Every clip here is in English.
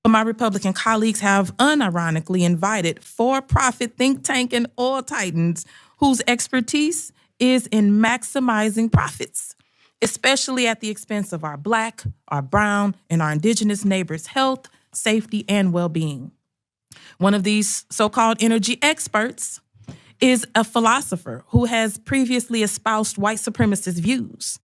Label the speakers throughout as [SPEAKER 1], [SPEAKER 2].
[SPEAKER 1] But my Republican colleagues have unironically invited for-profit think tank and oil titans whose expertise is in maximizing profits, especially at the expense of our Black, our brown, and our indigenous neighbors' health, safety, and well-being. One of these so-called energy experts is a philosopher who has previously espoused white supremacist views.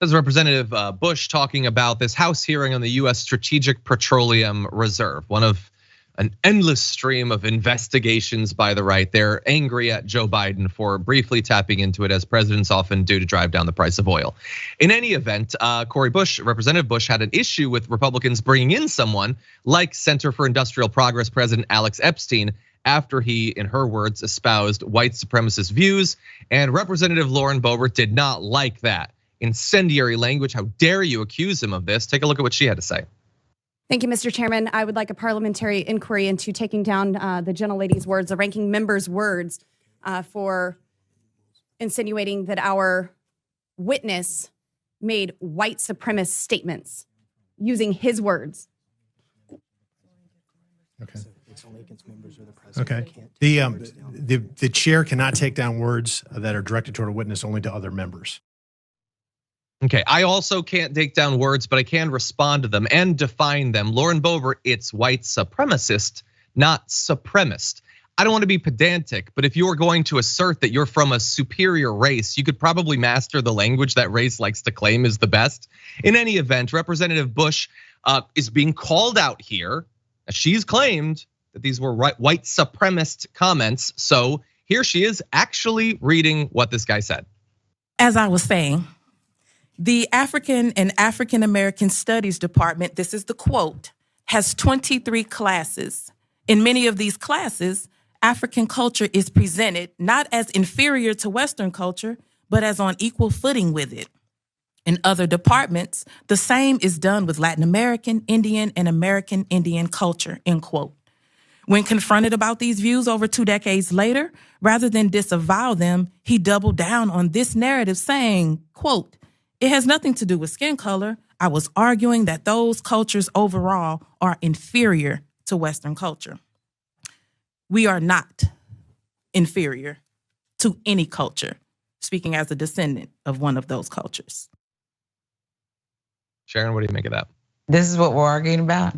[SPEAKER 2] As Representative Bush talking about this House hearing on the US Strategic Petroleum Reserve, one of an endless stream of investigations by the right. They're angry at Joe Biden for briefly tapping into it, as presidents often do, to drive down the price of oil. In any event, Representative Bush had an issue with Republicans bringing in someone like Center for Industrial Progress President Alex Epstein after he, in her words, espoused white supremacist views. And Representative Lauren Boebert did not like that. Incendiary language. How dare you accuse him of this? Take a look at what she had to say.
[SPEAKER 3] Thank you, Mr. Chairman. I would like a parliamentary inquiry into taking down the gentlelady's words, the ranking member's words, for insinuating that our witness made white supremacist statements using his words.
[SPEAKER 4] Okay. Okay. The chair cannot take down words that are directed toward a witness, only to other members.
[SPEAKER 2] Okay, I also can't take down words, but I can respond to them and define them. Lauren Boebert, it's white supremacist, not supremacist. I don't want to be pedantic, but if you are going to assert that you're from a superior race, you could probably master the language that race likes to claim is the best. In any event, Representative Bush is being called out here. She's claimed that these were white supremacist comments. So here she is actually reading what this guy said.
[SPEAKER 1] As I was saying, the African and African American Studies Department, this is the quote, has 23 classes. In many of these classes, African culture is presented not as inferior to Western culture, but as on equal footing with it. In other departments, the same is done with Latin American, Indian, and American Indian culture, end quote. When confronted about these views over 2 decades later, rather than disavow them, he doubled down on this narrative saying, quote, "It has nothing to do with skin color. I was arguing that those cultures overall are inferior to Western culture." We are not inferior to any culture, speaking as a descendant of one of those cultures.
[SPEAKER 2] Sharon, what do you make of that?
[SPEAKER 5] This is what we're arguing about.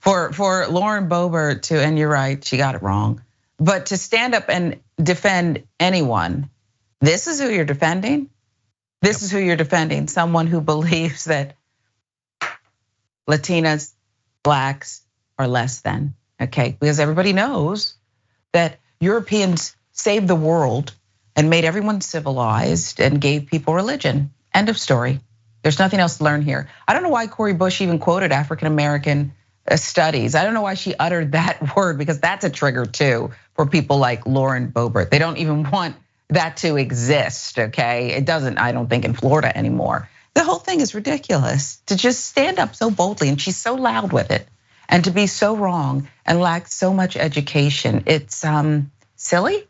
[SPEAKER 5] For Lauren Boebert to, and you're right, she got it wrong, but to stand up and defend anyone, this is who you're defending. This is who you're defending, someone who believes that Latinas, Blacks are less than, okay? Because everybody knows that Europeans saved the world and made everyone civilized and gave people religion. End of story. There's nothing else to learn here. I don't know why Cori Bush even quoted African American studies. I don't know why she uttered that word, because that's a trigger too for people like Lauren Boebert. They don't even want that to exist, okay? It doesn't, I don't think, in Florida anymore. The whole thing is ridiculous to just stand up so boldly, and she's so loud with it, and to be so wrong and lack so much education. It's silly.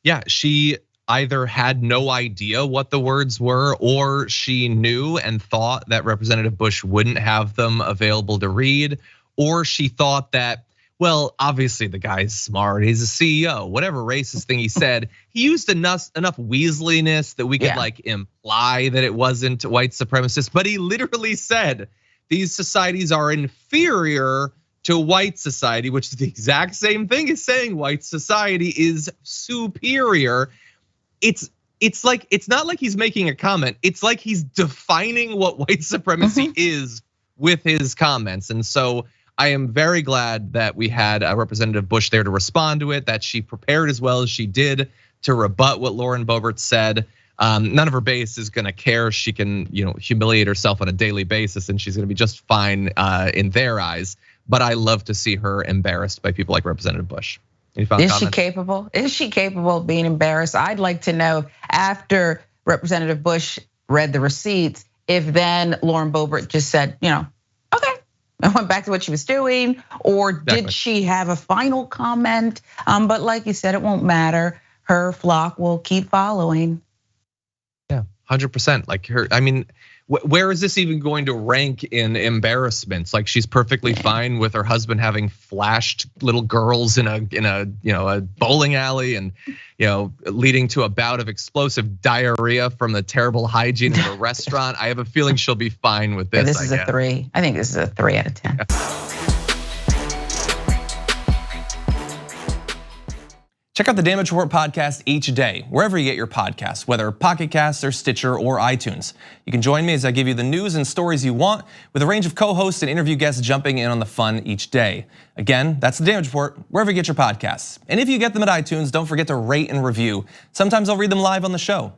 [SPEAKER 2] Yeah, she either had no idea what the words were, or she knew and thought that Representative Bush wouldn't have them available to read, or she thought that, well, obviously the guy's smart, he's a CEO, whatever racist thing he said, he used enough weaseliness that we could like imply that it wasn't white supremacist, but he literally said these societies are inferior to white society, which is the exact same thing as saying white society is superior. It's like, it's not like he's making a comment, it's like he's defining what white supremacy is with his comments. And so I am very glad that we had Representative Bush there to respond to it, that she prepared as well as she did to rebut what Lauren Boebert said. None of her base is gonna care. She can, humiliate herself on a daily basis, and she's gonna be just fine in their eyes. But I love to see her embarrassed by people like Representative Bush.
[SPEAKER 5] Is she capable? Is she capable of being embarrassed? I'd like to know, after Representative Bush read the receipts, if then Lauren Boebert just said, okay, and went back to what she was doing, or did she have a final comment? But like you said, it won't matter. Her flock will keep following.
[SPEAKER 2] Yeah, 100%. Like her, I mean, where is this even going to rank in embarrassments? Like, she's perfectly fine with her husband having flashed little girls in a bowling alley, and leading to a bout of explosive diarrhea from the terrible hygiene of a restaurant. I have a feeling she'll be fine with this.
[SPEAKER 5] This is a 3. I think this is a 3 out of 10.
[SPEAKER 6] Check out the Damage Report podcast each day, wherever you get your podcasts, whether Pocket Casts or Stitcher or iTunes. You can join me as I give you the news and stories you want, with a range of co-hosts and interview guests jumping in on the fun each day. Again, that's the Damage Report, wherever you get your podcasts. And if you get them at iTunes, don't forget to rate and review. Sometimes I'll read them live on the show.